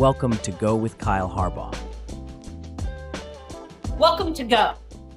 Welcome to Go with Kyle Harbaugh. Welcome to Go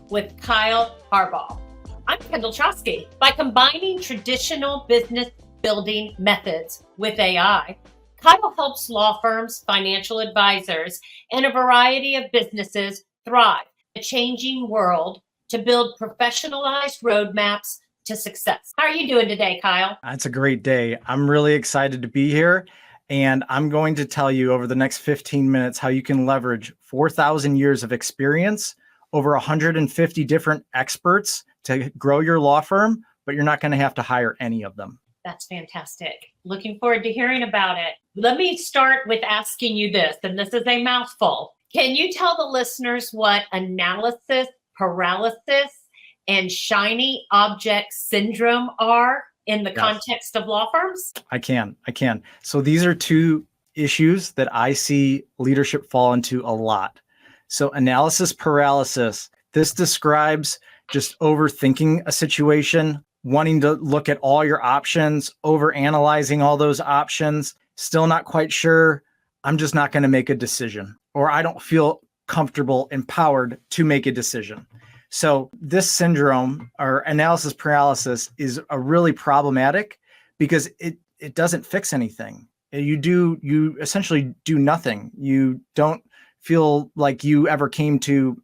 with Kyle Harbaugh. I'm Kendall Chosky. By combining traditional business building methods with AI, Kyle helps law firms, financial advisors, and a variety of businesses thrive in a changing world to build professionalized roadmaps to success. How are you doing today, Kyle? It's a great day. I'm really excited to be here. And I'm going to tell you over the next 15 minutes how you can leverage 4,000 years of experience, over 150 different experts to grow your law firm, but you're not going to have to hire any of them. That's fantastic. Looking forward to hearing about it. Let me start with asking you this, and this is a mouthful. Can you tell the listeners what analysis paralysis and shiny object syndrome are in the context of law firms? I can. So these are two issues that I see leadership fall into a lot. So analysis paralysis, this describes just overthinking a situation, wanting to look at all your options, overanalyzing all those options, still not quite sure. I'm just not going to make a decision, or I don't feel comfortable, empowered to make a decision. So this syndrome or analysis paralysis is a really problematic because it doesn't fix anything. You essentially do nothing. You don't feel like you ever came to,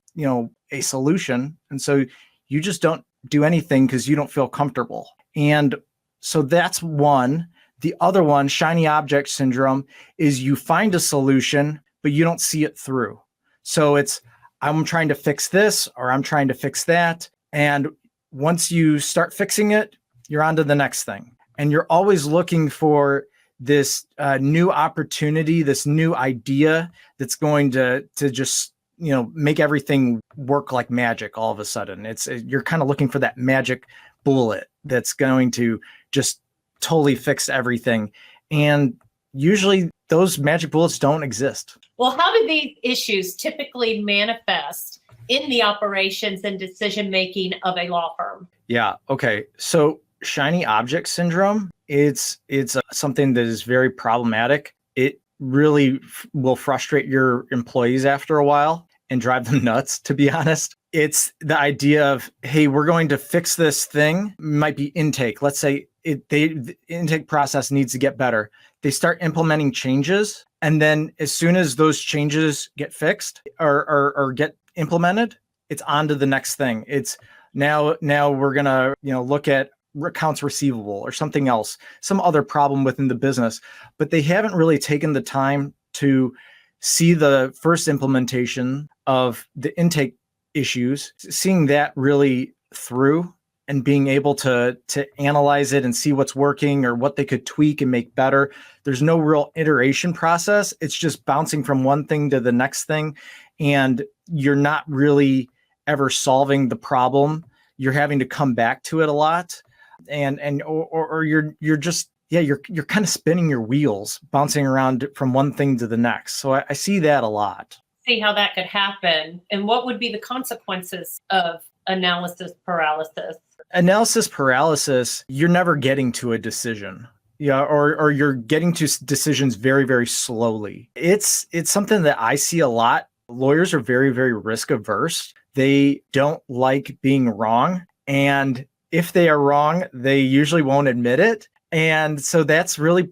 a solution. And so you just don't do anything because you don't feel comfortable. And so that's one. The other one, shiny object syndrome, is you find a solution, but you don't see it through. So it's, I'm trying to fix this or I'm trying to fix that. And once you start fixing it, you're on to the next thing. And you're always looking for this new opportunity, this new idea that's going to just, make everything work like magic all of a sudden. You're kind of looking for that magic bullet that's going to just totally fix everything. And usually those magic bullets don't exist. Well, how do these issues typically manifest in the operations and decision-making of a law firm? Yeah. Okay. So shiny object syndrome, it's something that is very problematic. It really will frustrate your employees after a while and drive them nuts, to be honest. It's the idea of, hey, we're going to fix this thing. Might be intake. Let's say the intake process needs to get better. They start implementing changes. And then as soon as those changes get fixed or get implemented, it's on to the next thing. It's now we're going to, look at accounts receivable or something else, some other problem within the business. But they haven't really taken the time to see the first implementation of the intake issues, seeing that really through and being able to analyze it and see what's working or what they could tweak and make better. There's no real iteration process. It's just bouncing from one thing to the next thing. And you're not really ever solving the problem. You're having to come back to it a lot. Or you're just, you're kind of spinning your wheels, bouncing around from one thing to the next. So I see that a lot. See how that could happen. And what would be the consequences of analysis paralysis? Analysis paralysis, you're never getting to a decision. Yeah, or you're getting to decisions very, very slowly. It's something that I see a lot. Lawyers are very, very risk averse. They don't like being wrong. And if they are wrong, they usually won't admit it. And so that's really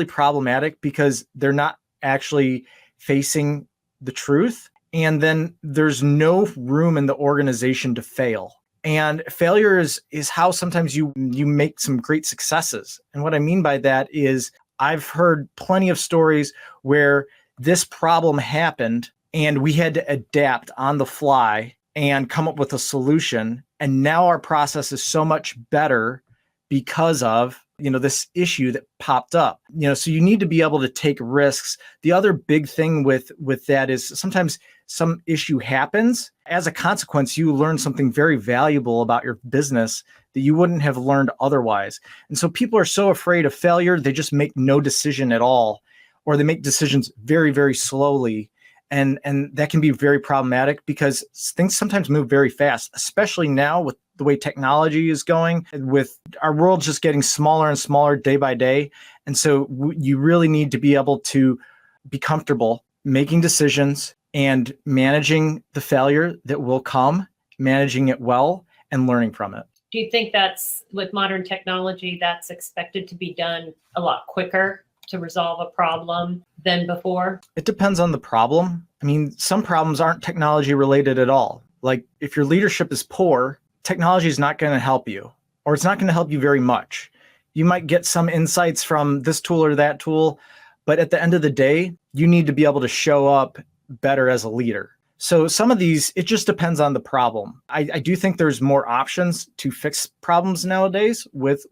problematic because they're not actually facing the truth. And then there's no room in the organization to fail. And failure is how sometimes you make some great successes. And what I mean by that is I've heard plenty of stories where this problem happened and we had to adapt on the fly and come up with a solution. And now our process is so much better because of, this issue that popped up. So you need to be able to take risks. The other big thing with that is sometimes some issue happens. As a consequence, you learn something very valuable about your business that you wouldn't have learned otherwise. And so people are so afraid of failure, they just make no decision at all, or they make decisions very, very slowly. And that can be very problematic because things sometimes move very fast, especially now with the way technology is going, with our world just getting smaller and smaller day by day. And so you really need to be able to be comfortable making decisions and managing the failure that will come, managing it well, and learning from it. Do you think that's, with modern technology, that's expected to be done a lot quicker to resolve a problem than before? It depends on the problem. I mean, some problems aren't technology related at all. Like if your leadership is poor, technology is not going to help you, or it's not going to help you very much. You might get some insights from this tool or that tool, but at the end of the day, you need to be able to show up better as a leader. So some of these, it just depends on the problem. I do think there's more options to fix problems nowadays with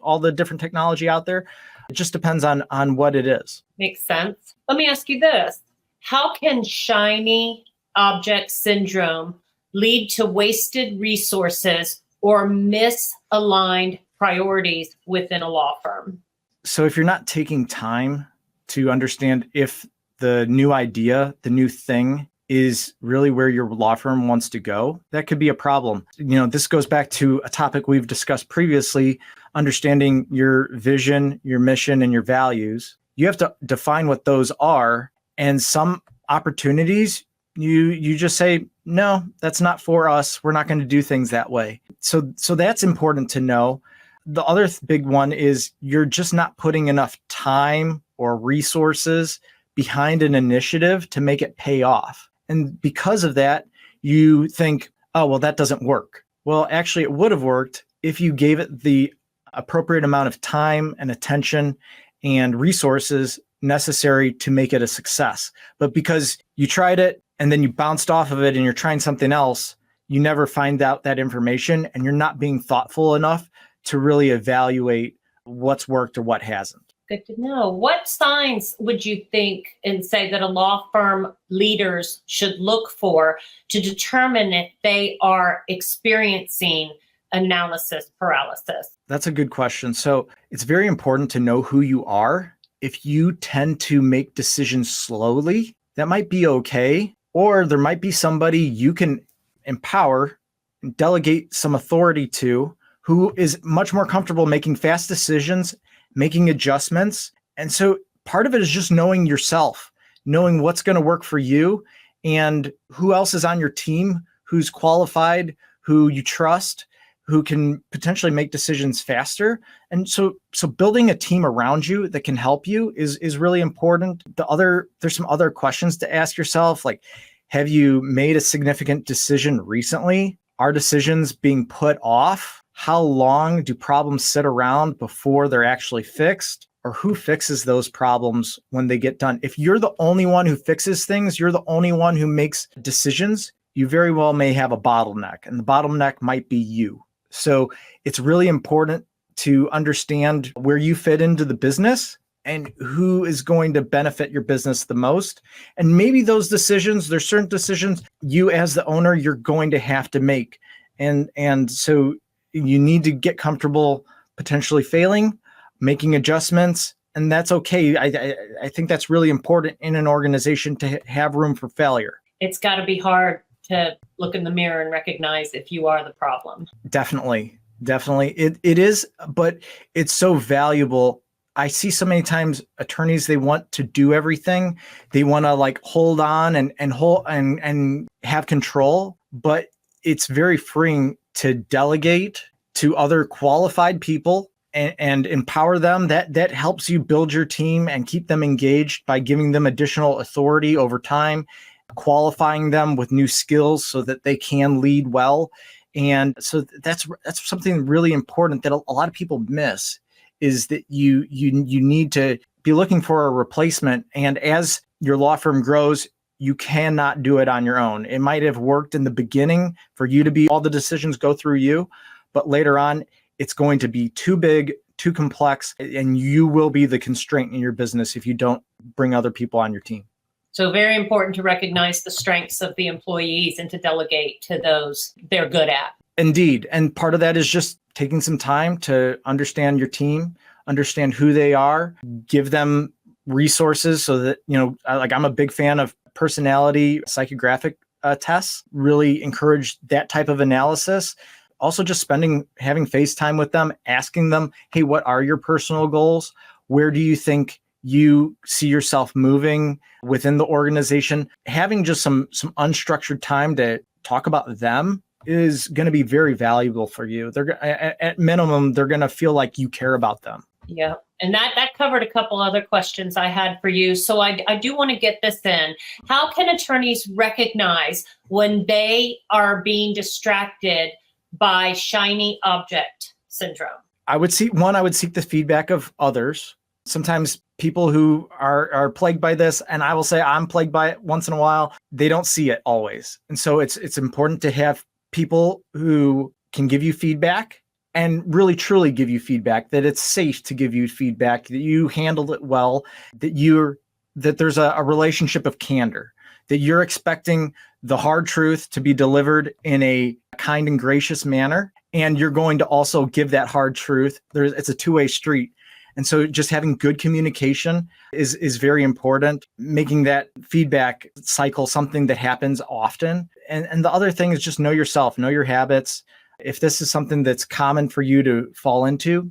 all the different technology out there. It just depends on what it is. Makes sense. Let me ask you this. How can shiny object syndrome lead to wasted resources or misaligned priorities within a law firm? So if you're not taking time to understand if the new idea, the new thing is really where your law firm wants to go, that could be a problem. This goes back to a topic we've discussed previously, understanding your vision, your mission, and your values. You have to define what those are. And some opportunities, you just say, no, that's not for us. We're not going to do things that way. So that's important to know. The other big one is you're just not putting enough time or resources behind an initiative to make it pay off. And because of that, you think, oh, well, that doesn't work. Well, actually, it would have worked if you gave it the appropriate amount of time and attention and resources necessary to make it a success. But because you tried it and then you bounced off of it and you're trying something else, you never find out that information and you're not being thoughtful enough to really evaluate what's worked or what hasn't. Good to know. What signs would you think and say that a law firm leaders should look for to determine if they are experiencing analysis paralysis? That's a good question. So it's very important to know who you are. If you tend to make decisions slowly, that might be okay. Or there might be somebody you can empower and delegate some authority to who is much more comfortable making fast decisions, making adjustments. And so part of it is just knowing yourself, knowing what's going to work for you and who else is on your team, who's qualified, who you trust, who can potentially make decisions faster. And so building a team around you that can help you is really important. There's some other questions to ask yourself, like, have you made a significant decision recently? Are decisions being put off? How long do problems sit around before they're actually fixed? Or who fixes those problems when they get done? If you're the only one who fixes things, you're the only one who makes decisions, you very well may have a bottleneck, and the bottleneck might be you. So it's really important to understand where you fit into the business and who is going to benefit your business the most. And maybe there's certain decisions you as the owner, you're going to have to make. And so you need to get comfortable potentially failing, making adjustments, and that's okay. I think that's really important in an organization to have room for failure. It's got to be hard to look in the mirror and recognize if you are the problem. Definitely. It is, but it's so valuable. I see so many times attorneys, they want to do everything. They want to hold on and have control, but it's very freeing to delegate to other qualified people and empower them. That helps you build your team and keep them engaged by giving them additional authority over time, qualifying them with new skills so that they can lead well. And so that's something really important that a lot of people miss, is that you need to be looking for a replacement. And as your law firm grows, you cannot do it on your own. It might have worked in the beginning for you to be all the decisions go through you, but later on, it's going to be too big, too complex, and you will be the constraint in your business if you don't bring other people on your team. So very important to recognize the strengths of the employees and to delegate to those they're good at. Indeed. And part of that is just taking some time to understand your team, understand who they are, give them resources so that, I'm a big fan of personality psychographic tests, really encourage that type of analysis. Also just having FaceTime with them, asking them, hey, what are your personal goals? Where do you think you see yourself moving within the organization, having just some unstructured time to talk about them is going to be very valuable for you. They're at minimum, they're going to feel like you care about them. Yeah. And that covered a couple other questions I had for you. So I do want to get this in. How can attorneys recognize when they are being distracted by shiny object syndrome? I would seek the feedback of others. Sometimes people who are plagued by this, and I will say I'm plagued by it once in a while, they don't see it always. And so it's important to have people who can give you feedback and really truly give you feedback, that it's safe to give you feedback, that you handled it well, that there's a relationship of candor, that you're expecting the hard truth to be delivered in a kind and gracious manner. And you're going to also give that hard truth. It's a two-way street. And so just having good communication is very important, making that feedback cycle something that happens often. And the other thing is just know yourself, know your habits. If this is something that's common for you to fall into,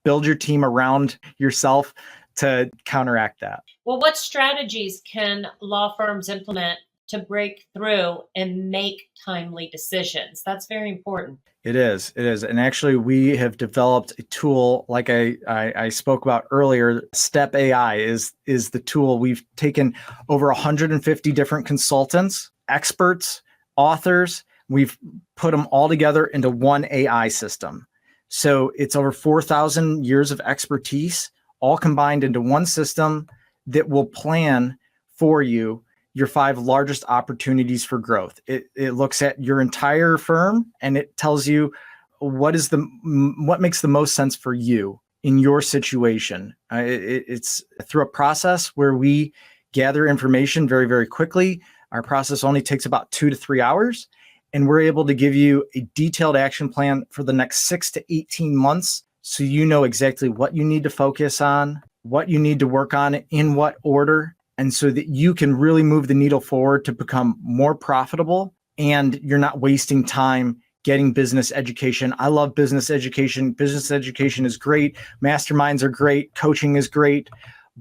build your team around yourself to counteract that. Well, what strategies can law firms implement to break through and make timely decisions? That's very important. It is. And actually, we have developed a tool like I spoke about earlier. Step AI is the tool. We've taken over 150 different consultants, experts, authors. We've put them all together into one AI system. So it's over 4,000 years of expertise, all combined into one system that will plan for you your 5 largest opportunities for growth. It looks at your entire firm and it tells you what makes the most sense for you in your situation. It's through a process where we gather information very, very quickly. Our process only takes about 2 to 3 hours, and we're able to give you a detailed action plan for the next 6 to 18 months. So you know exactly what you need to focus on, what you need to work on, in what order. And so that you can really move the needle forward to become more profitable, and you're not wasting time getting business education. I love business education. Business education is great. Masterminds are great. Coaching is great.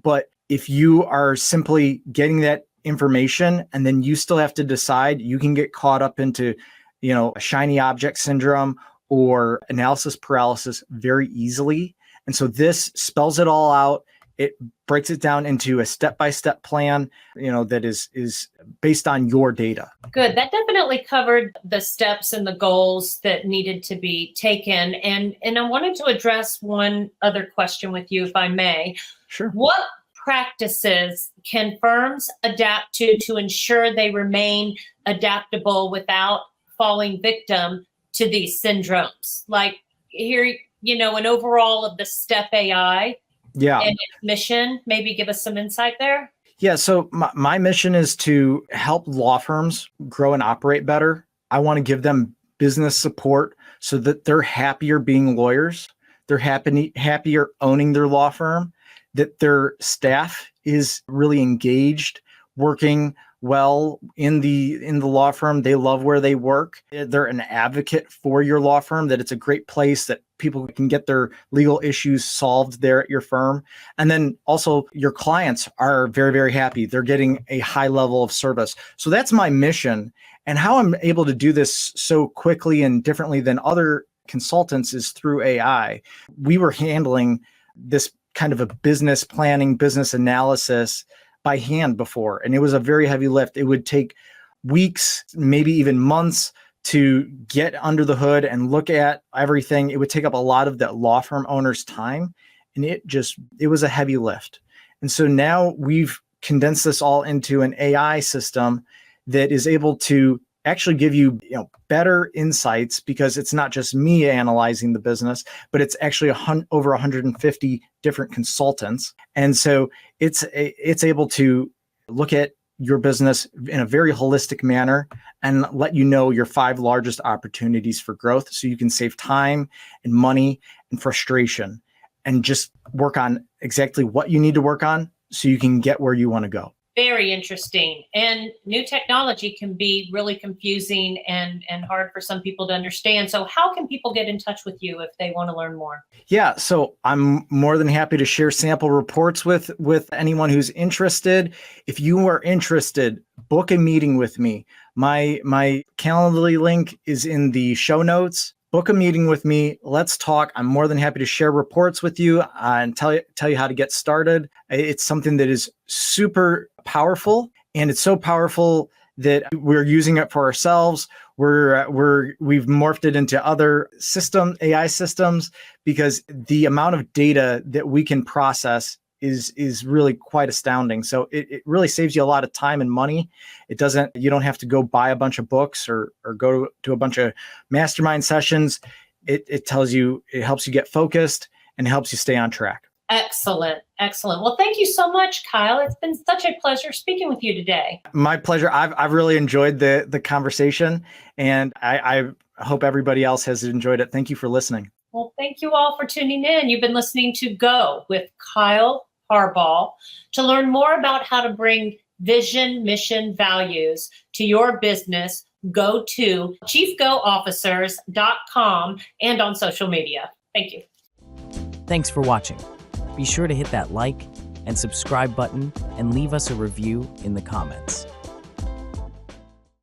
But if you are simply getting that information and then you still have to decide, you can get caught up into, a shiny object syndrome or analysis paralysis very easily. And so this spells it all out. It breaks it down into a step-by-step plan, that is based on your data. Good. That definitely covered the steps and the goals that needed to be taken. And I wanted to address one other question with you, if I may. Sure. What practices can firms adapt to ensure they remain adaptable without falling victim to these syndromes? Like here, an overall of the Step AI. Yeah. And its mission, maybe give us some insight there. Yeah. So my mission is to help law firms grow and operate better. I want to give them business support so that they're happier being lawyers. They're happier owning their law firm, that their staff is really engaged, working well in the law firm. They love where they work. They're an advocate for your law firm, that it's a great place that people can get their legal issues solved there at your firm. And then also your clients are very, very happy. They're getting a high level of service. So that's my mission. And how I'm able to do this so quickly and differently than other consultants is through AI. We were handling this kind of a business planning, business analysis by hand before, and it was a very heavy lift. It would take weeks, maybe even months to get under the hood and look at everything. It would take up a lot of the law firm owner's time, and it was a heavy lift. And so now we've condensed this all into an AI system that is able to actually give you, better insights, because it's not just me analyzing the business, but it's actually over 150 different consultants. And so it's able to look at your business in a very holistic manner and let you know your 5 largest opportunities for growth, so you can save time and money and frustration and just work on exactly what you need to work on so you can get where you want to go. Very interesting. And new technology can be really confusing and hard for some people to understand. So how can people get in touch with you if they want to learn more? Yeah, so I'm more than happy to share sample reports with anyone who's interested. If you are interested, book a meeting with me. My Calendly link is in the show notes. Book a meeting with me. Let's talk. I'm more than happy to share reports with you and tell you how to get started. It's something that is super powerful, and it's so powerful that we're using it for ourselves. We've morphed it into other AI systems, because the amount of data that we can process is really quite astounding. So it really saves you a lot of time and money. You don't have to go buy a bunch of books or go to a bunch of mastermind sessions. It helps you get focused and helps you stay on track. Excellent. Excellent. Well, thank you so much, Kyle. It's been such a pleasure speaking with you today. My pleasure. I've really enjoyed the conversation, and I hope everybody else has enjoyed it. Thank you for listening. Well, thank you all for tuning in. You've been listening to Go with Kyle Harbaugh. To learn more about how to bring vision, mission, values to your business, go to chiefgoofficers.com and on social media. Thank you. Thanks for watching. Be sure to hit that like and subscribe button and leave us a review in the comments.